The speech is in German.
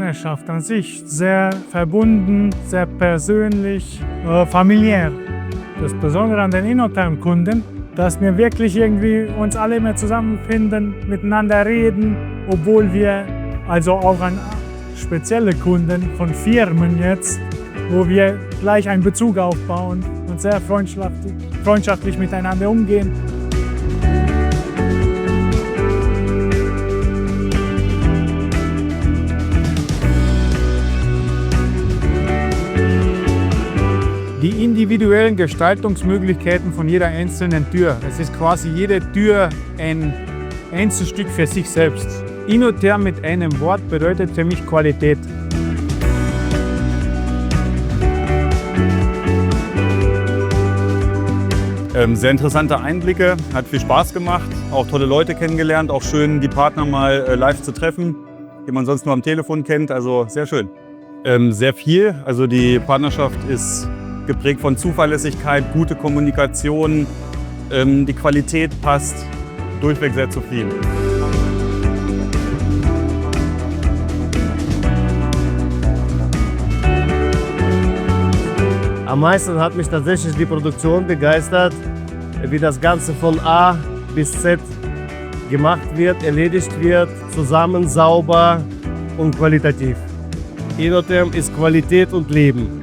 Partnerschaft an sich sehr verbunden, sehr persönlich, familiär. Das Besondere an den Inotherm-Kunden, dass wir wirklich irgendwie uns alle immer zusammenfinden, miteinander reden, obwohl wir also auch an spezielle Kunden von Firmen jetzt, wo wir gleich einen Bezug aufbauen und sehr freundschaftlich miteinander umgehen. Die individuellen Gestaltungsmöglichkeiten von jeder einzelnen Tür. Es ist quasi jede Tür ein Einzelstück für sich selbst. Inotherm mit einem Wort bedeutet für mich Qualität. Sehr interessante Einblicke, hat viel Spaß gemacht, auch tolle Leute kennengelernt, auch schön die Partner mal live zu treffen, die man sonst nur am Telefon kennt, also sehr schön. Sehr viel, also die Partnerschaft ist geprägt von Zuverlässigkeit, gute Kommunikation, die Qualität passt, durchweg sehr zufrieden. Am meisten hat mich tatsächlich die Produktion begeistert, wie das Ganze von A bis Z gemacht wird, erledigt wird, zusammen, sauber und qualitativ. Inotherm ist Qualität und Leben.